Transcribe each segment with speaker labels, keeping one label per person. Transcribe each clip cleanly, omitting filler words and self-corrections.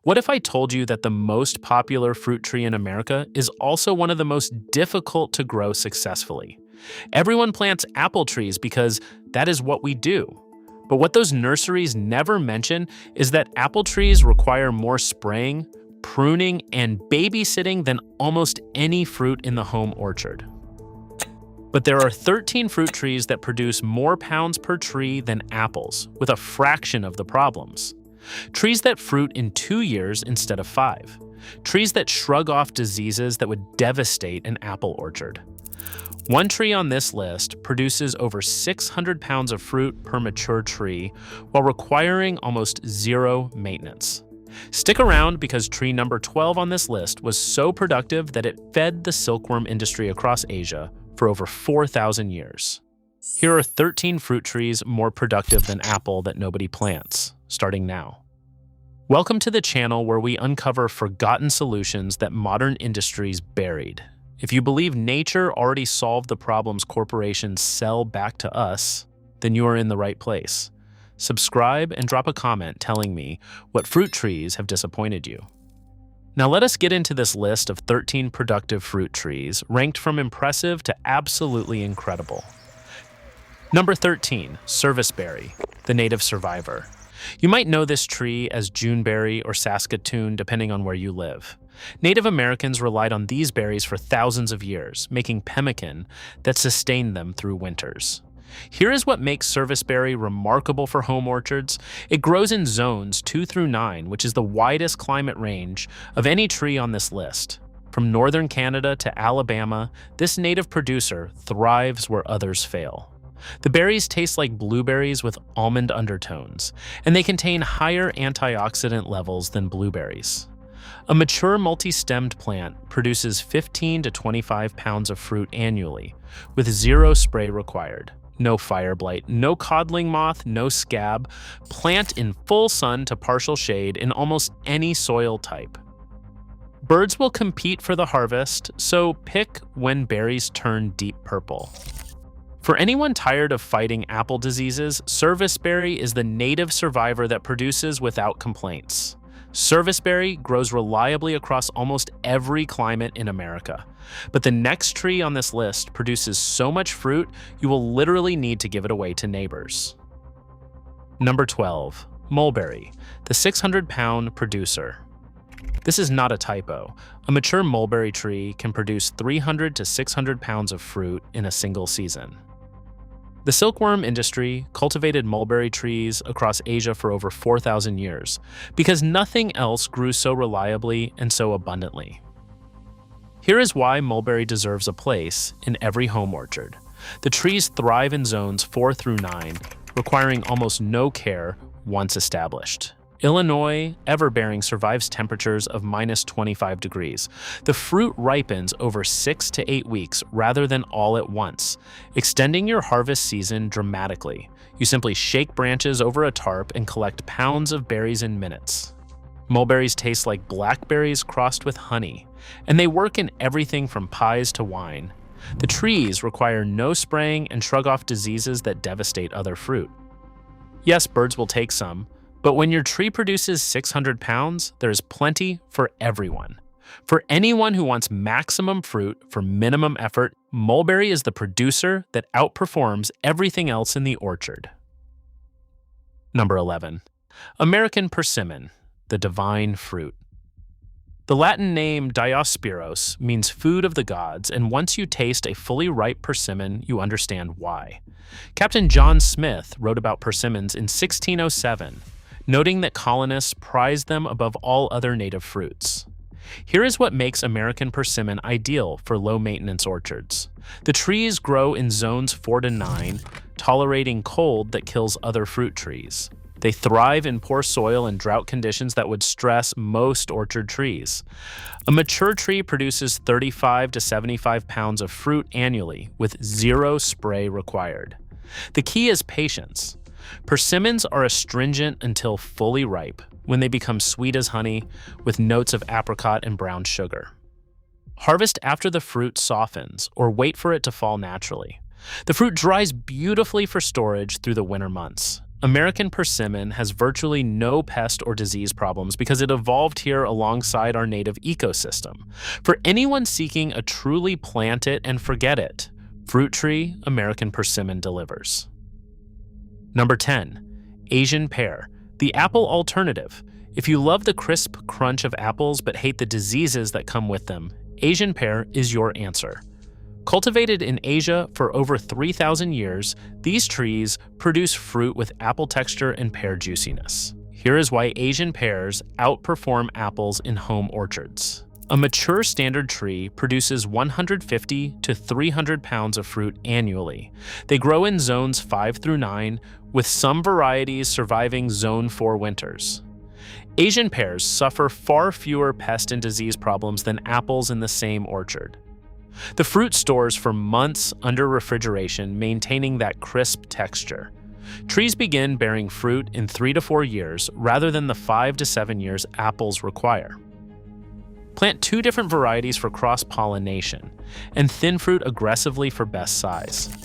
Speaker 1: What if I told you that the most popular fruit tree in America is also one of the most difficult to grow successfully? Everyone plants apple trees because that is what we do. But what those nurseries never mention is that apple trees require more spraying, pruning, and babysitting than almost any fruit in the home orchard. But there are 13 fruit trees that produce more pounds per tree than apples, with a fraction of the problems. Trees that fruit in 2 years instead of 5. Trees that shrug off diseases that would devastate an apple orchard. One tree on this list produces over 600 pounds of fruit per mature tree while requiring almost zero maintenance. Stick around because tree number 12 on this list was so productive that it fed the silkworm industry across Asia for over 4,000 years. Here are 13 fruit trees more productive than apple that nobody plants, starting now. Welcome to the channel where we uncover forgotten solutions that modern industries buried. If you believe nature already solved the problems corporations sell back to us, then you are in the right place. Subscribe and drop a comment telling me what fruit trees have disappointed you. Now let us get into this list of 13 productive fruit trees, ranked from impressive to absolutely incredible. Number 13, Serviceberry, the native survivor. You might know this tree as Juneberry or Saskatoon, depending on where you live. Native Americans relied on these berries for thousands of years, making pemmican that sustained them through winters. Here is what makes Serviceberry remarkable for home orchards. It grows in zones 2 through 9, which is the widest climate range of any tree on this list. From northern Canada to Alabama, this native producer thrives where others fail. The berries taste like blueberries with almond undertones, and they contain higher antioxidant levels than blueberries. A mature multi-stemmed plant produces 15 to 25 pounds of fruit annually, with zero spray required. No fire blight, no codling moth, no scab. Plant in full sun to partial shade in almost any soil type. Birds will compete for the harvest, so pick when berries turn deep purple. For anyone tired of fighting apple diseases, Serviceberry is the native survivor that produces without complaints. Serviceberry grows reliably across almost every climate in America. But the next tree on this list produces so much fruit, you will literally need to give it away to neighbors. Number 12, Mulberry, the 600-pound producer. This is not a typo. A mature mulberry tree can produce 300 to 600 pounds of fruit in a single season. The silkworm industry cultivated mulberry trees across Asia for over 4,000 years because nothing else grew so reliably and so abundantly. Here is why mulberry deserves a place in every home orchard. The trees thrive in zones 4 through 9, requiring almost no care once established. Illinois everbearing survives temperatures of minus 25 degrees. The fruit ripens over 6 to 8 weeks rather than all at once, extending your harvest season dramatically. You simply shake branches over a tarp and collect pounds of berries in minutes. Mulberries taste like blackberries crossed with honey, and they work in everything from pies to wine. The trees require no spraying and shrug off diseases that devastate other fruit. Yes, birds will take some, but when your tree produces 600 pounds, there is plenty for everyone. For anyone who wants maximum fruit for minimum effort, mulberry is the producer that outperforms everything else in the orchard. Number 11, American Persimmon, the divine fruit. The Latin name Diospyros means food of the gods, and once you taste a fully ripe persimmon, you understand why. Captain John Smith wrote about persimmons in 1607, noting that colonists prized them above all other native fruits. Here is what makes American persimmon ideal for low-maintenance orchards. The trees grow in zones 4 to 9, tolerating cold that kills other fruit trees. They thrive in poor soil and drought conditions that would stress most orchard trees. A mature tree produces 35 to 75 pounds of fruit annually, with zero spray required. The key is patience. Persimmons are astringent until fully ripe, when they become sweet as honey, with notes of apricot and brown sugar. Harvest after the fruit softens, or wait for it to fall naturally. The fruit dries beautifully for storage through the winter months. American persimmon has virtually no pest or disease problems because it evolved here alongside our native ecosystem. For anyone seeking a truly plant it and forget it, fruit tree American persimmon delivers. Number 10. Asian pear, the apple alternative. If you love the crisp crunch of apples but hate the diseases that come with them, Asian pear is your answer. Cultivated in Asia for over 3,000 years, these trees produce fruit with apple texture and pear juiciness. Here is why Asian pears outperform apples in home orchards. A mature standard tree produces 150 to 300 pounds of fruit annually. They grow in zones 5 through 9, with some varieties surviving zone 4 winters. Asian pears suffer far fewer pest and disease problems than apples in the same orchard. The fruit stores for months under refrigeration, maintaining that crisp texture. Trees begin bearing fruit in 3 to 4 years rather than the 5 to 7 years apples require. Plant 2 different varieties for cross-pollination, and thin fruit aggressively for best size.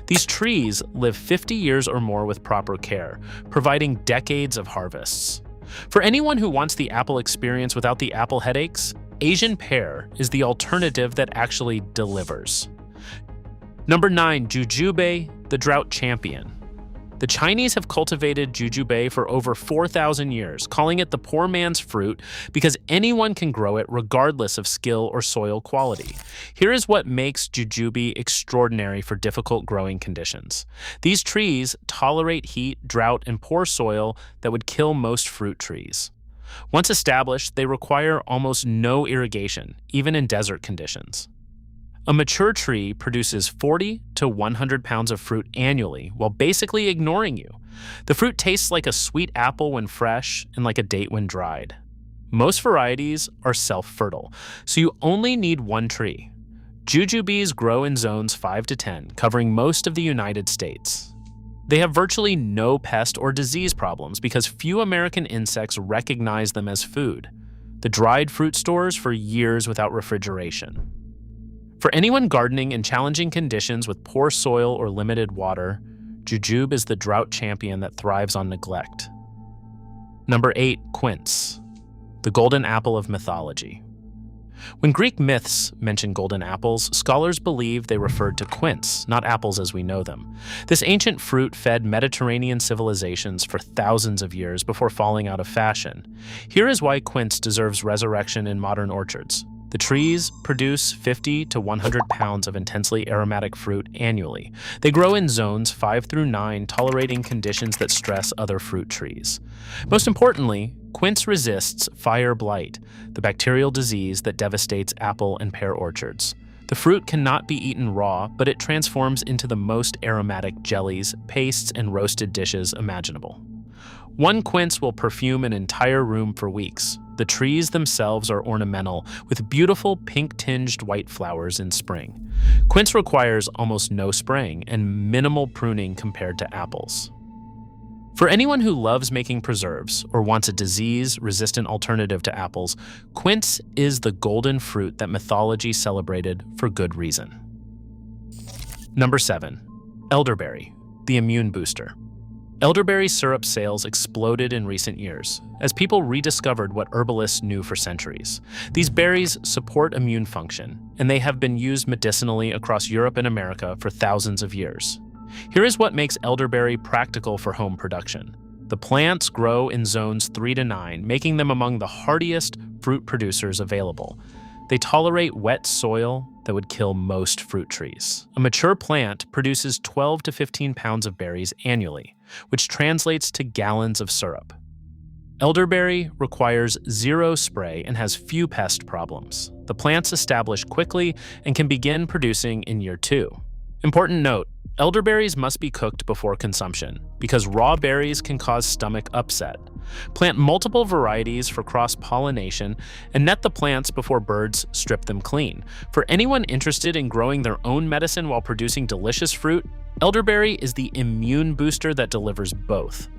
Speaker 1: These trees live 50 years or more with proper care, providing decades of harvests. For anyone who wants the apple experience without the apple headaches, Asian pear is the alternative that actually delivers. Number 9. Jujube, the drought champion. The Chinese have cultivated jujube for over 4,000 years, calling it the poor man's fruit because anyone can grow it regardless of skill or soil quality. Here is what makes jujube extraordinary for difficult growing conditions. These trees tolerate heat, drought, and poor soil that would kill most fruit trees. Once established, they require almost no irrigation, even in desert conditions. A mature tree produces 40 to 100 pounds of fruit annually while basically ignoring you. The fruit tastes like a sweet apple when fresh and like a date when dried. Most varieties are self-fertile, so you only need one tree. Jujubes grow in zones 5 to 10, covering most of the United States. They have virtually no pest or disease problems because few American insects recognize them as food. The dried fruit stores for years without refrigeration. For anyone gardening in challenging conditions with poor soil or limited water, Jujube is the drought champion that thrives on neglect. Number 8. Quince, the golden apple of mythology. When Greek myths mention golden apples, scholars believe they referred to quince, not apples as we know them. This ancient fruit fed Mediterranean civilizations for thousands of years before falling out of fashion. Here is why quince deserves resurrection in modern orchards. The trees produce 50 to 100 pounds of intensely aromatic fruit annually. They grow in zones 5 through 9, tolerating conditions that stress other fruit trees. Most importantly, quince resists fire blight, the bacterial disease that devastates apple and pear orchards. The fruit cannot be eaten raw, but it transforms into the most aromatic jellies, pastes, and roasted dishes imaginable. One quince will perfume an entire room for weeks. The trees themselves are ornamental, with beautiful pink-tinged white flowers in spring. Quince requires almost no spraying and minimal pruning compared to apples. For anyone who loves making preserves or wants a disease-resistant alternative to apples, quince is the golden fruit that mythology celebrated for good reason. Number 7. Elderberry, the immune booster. Elderberry syrup sales exploded in recent years, as people rediscovered what herbalists knew for centuries. These berries support immune function, and they have been used medicinally across Europe and America for thousands of years. Here is what makes elderberry practical for home production. The plants grow in zones 3 to 9, making them among the hardiest fruit producers available. They tolerate wet soil that would kill most fruit trees. A mature plant produces 12 to 15 pounds of berries annually, which translates to gallons of syrup. Elderberry requires zero spray and has few pest problems. The plants establish quickly and can begin producing in year 2. Important note, elderberries must be cooked before consumption because raw berries can cause stomach upset. Plant multiple varieties for cross-pollination and net the plants before birds strip them clean. For anyone interested in growing their own medicine while producing delicious fruit, elderberry is the immune booster that delivers both.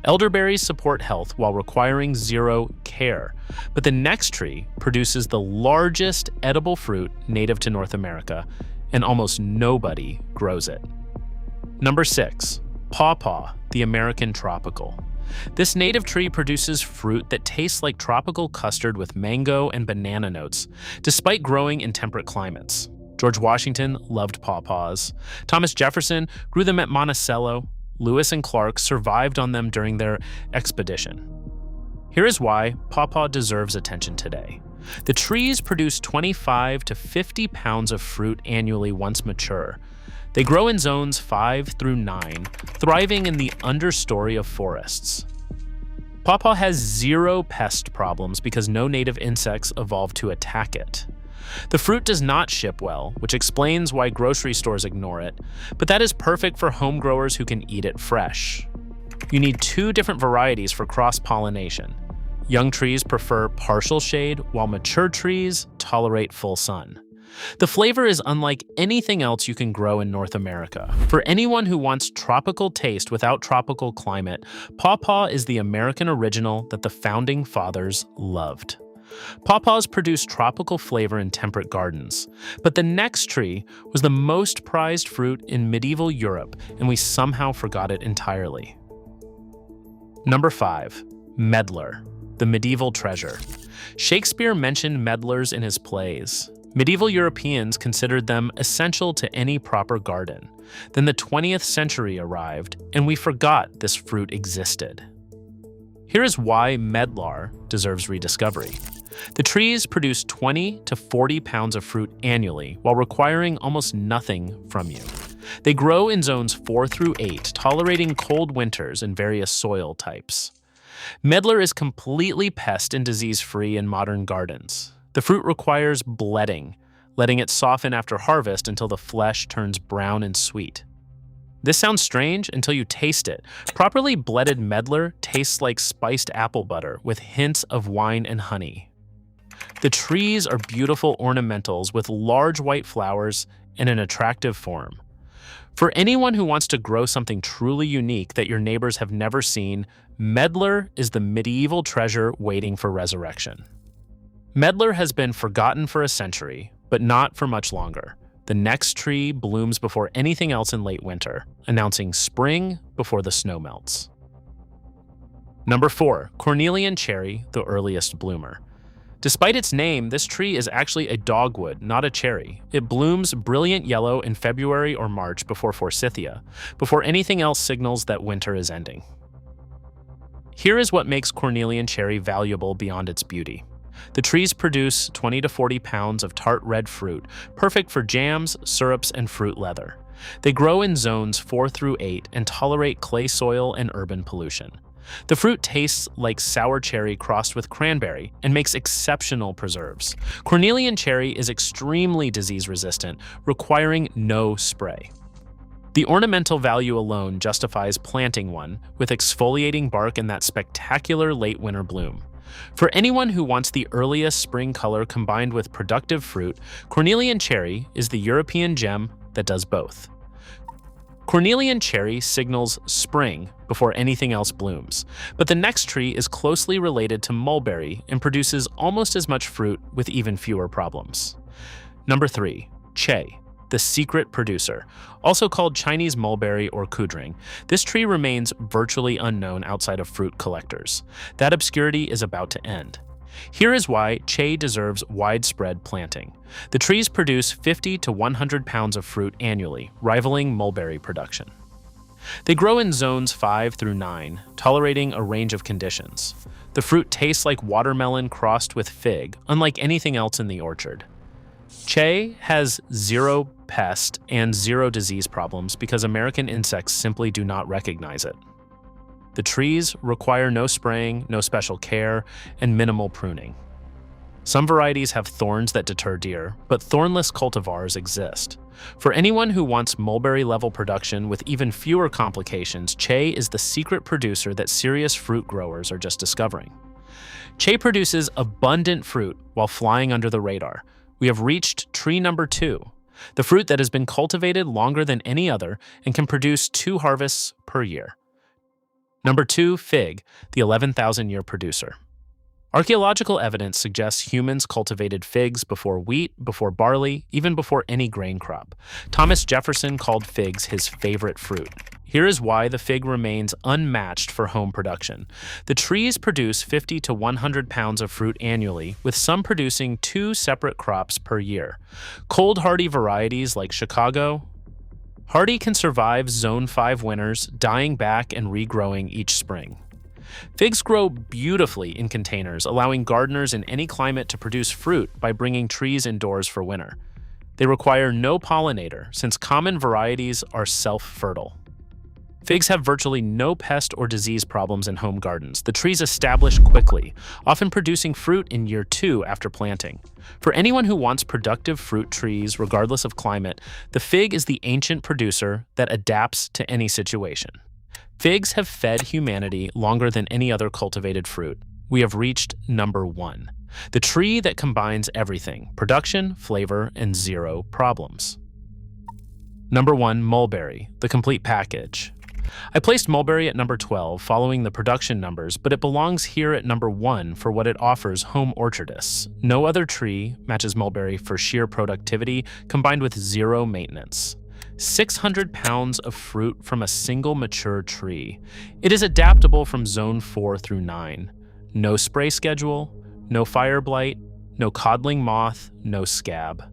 Speaker 1: Elderberries support health while requiring zero care, but the next tree produces the largest edible fruit native to North America, and almost nobody grows it. Number 6. Pawpaw, the American tropical. This native tree produces fruit that tastes like tropical custard with mango and banana notes, despite growing in temperate climates. George Washington loved pawpaws. Thomas Jefferson grew them at Monticello. Lewis and Clark survived on them during their expedition. Here is why pawpaw deserves attention today. The trees produce 25 to 50 pounds of fruit annually once mature. They grow in zones 5 through 9, thriving in the understory of forests. Pawpaw has zero pest problems because no native insects evolved to attack it. The fruit does not ship well, which explains why grocery stores ignore it, but that is perfect for home growers who can eat it fresh. You need 2 different varieties for cross-pollination. Young trees prefer partial shade, while mature trees tolerate full sun. The flavor is unlike anything else you can grow in North America. For anyone who wants tropical taste without tropical climate, Pawpaw is the American original that the founding fathers loved. Pawpaws produce tropical flavor in temperate gardens, but the next tree was the most prized fruit in medieval Europe, and we somehow forgot it entirely. Number 5. Medlar, the medieval treasure. Shakespeare mentioned medlars in his plays. Medieval Europeans considered them essential to any proper garden. Then the 20th century arrived, and we forgot this fruit existed. Here is why medlar deserves rediscovery. The trees produce 20 to 40 pounds of fruit annually while requiring almost nothing from you. They grow in zones 4 through 8, tolerating cold winters and various soil types. Medlar is completely pest and disease-free in modern gardens. The fruit requires bledding, letting it soften after harvest until the flesh turns brown and sweet. This sounds strange until you taste it. Properly bledded medlar tastes like spiced apple butter with hints of wine and honey. The trees are beautiful ornamentals with large white flowers and an attractive form. For anyone who wants to grow something truly unique that your neighbors have never seen, medlar is the medieval treasure waiting for resurrection. Medlar has been forgotten for a century, but not for much longer. The next tree blooms before anything else in late winter, announcing spring before the snow melts. Number 4. Cornelian cherry, the earliest bloomer. Despite its name, this tree is actually a dogwood, not a cherry. It blooms brilliant yellow in February or March before forsythia, before anything else signals that winter is ending. Here is what makes Cornelian cherry valuable beyond its beauty. The trees produce 20 to 40 pounds of tart red fruit, perfect for jams, syrups, and fruit leather. They grow in zones 4 through 8 and tolerate clay soil and urban pollution. The fruit tastes like sour cherry crossed with cranberry and makes exceptional preserves. Cornelian cherry is extremely disease-resistant, requiring no spray. The ornamental value alone justifies planting one, with exfoliating bark and that spectacular late winter bloom. For anyone who wants the earliest spring color combined with productive fruit, Cornelian cherry is the European gem that does both. Cornelian cherry signals spring before anything else blooms, but the next tree is closely related to mulberry and produces almost as much fruit with even fewer problems. Number 3. Che, the secret producer. Also called Chinese mulberry or kudring, this tree remains virtually unknown outside of fruit collectors. That obscurity is about to end. Here is why Che deserves widespread planting. The trees produce 50 to 100 pounds of fruit annually, rivaling mulberry production. They grow in zones 5 through 9, tolerating a range of conditions. The fruit tastes like watermelon crossed with fig, unlike anything else in the orchard. Che has zero pest and zero disease problems because American insects simply do not recognize it. The trees require no spraying, no special care, and minimal pruning. Some varieties have thorns that deter deer, but thornless cultivars exist. For anyone who wants mulberry-level production with even fewer complications, Che is the secret producer that serious fruit growers are just discovering. Che produces abundant fruit while flying under the radar. We have reached tree number 2, the fruit that has been cultivated longer than any other and can produce 2 harvests per year. Number 2, fig, the 11,000-year producer. Archaeological evidence suggests humans cultivated figs before wheat, before barley, even before any grain crop. Thomas Jefferson called figs his favorite fruit. Here is why the fig remains unmatched for home production. The trees produce 50 to 100 pounds of fruit annually, with some producing 2 separate crops per year. Cold-hardy varieties like Chicago Hardy can survive Zone 5 winters, dying back and regrowing each spring. Figs grow beautifully in containers, allowing gardeners in any climate to produce fruit by bringing trees indoors for winter. They require no pollinator, since common varieties are self-fertile. Figs have virtually no pest or disease problems in home gardens. The trees establish quickly, often producing fruit in year 2 after planting. For anyone who wants productive fruit trees regardless of climate, the fig is the ancient producer that adapts to any situation. Figs have fed humanity longer than any other cultivated fruit. We have reached number 1, the tree that combines everything: production, flavor, and 0 problems. Number 1, Mulberry, the complete package. I placed Mulberry at number 12 following the production numbers, but it belongs here at number 1 for what it offers home orchardists. No other tree matches Mulberry for sheer productivity combined with 0 maintenance. 600 pounds of fruit from a single mature tree. It is adaptable from zone 4 through 9. No spray schedule, no fire blight, no codling moth, no scab.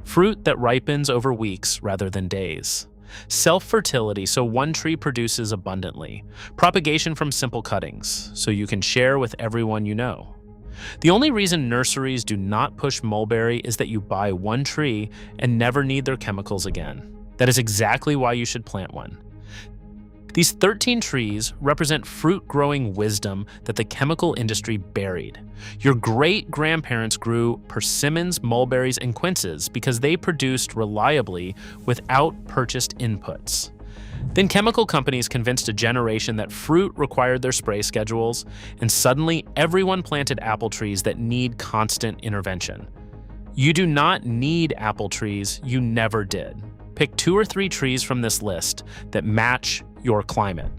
Speaker 1: Fruit that ripens over weeks rather than days. Self-fertility, so one tree produces abundantly. Propagation from simple cuttings, so you can share with everyone you know. The only reason nurseries do not push mulberry is that you buy one tree and never need their chemicals again. That is exactly why you should plant one. These 13 trees represent fruit-growing wisdom that the chemical industry buried. Your great-grandparents grew persimmons, mulberries, and quinces because they produced reliably without purchased inputs. Then chemical companies convinced a generation that fruit required their spray schedules, and suddenly everyone planted apple trees that need constant intervention. You do not need apple trees, you never did. Pick 2 or 3 trees from this list that match your climate.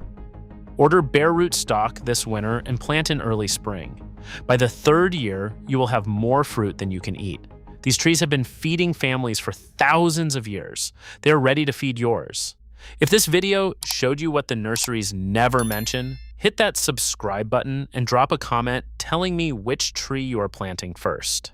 Speaker 1: Order bare root stock this winter and plant in early spring. By the 3rd year, you will have more fruit than you can eat. These trees have been feeding families for thousands of years. They are ready to feed yours. If this video showed you what the nurseries never mention, hit that subscribe button and drop a comment telling me which tree you are planting first.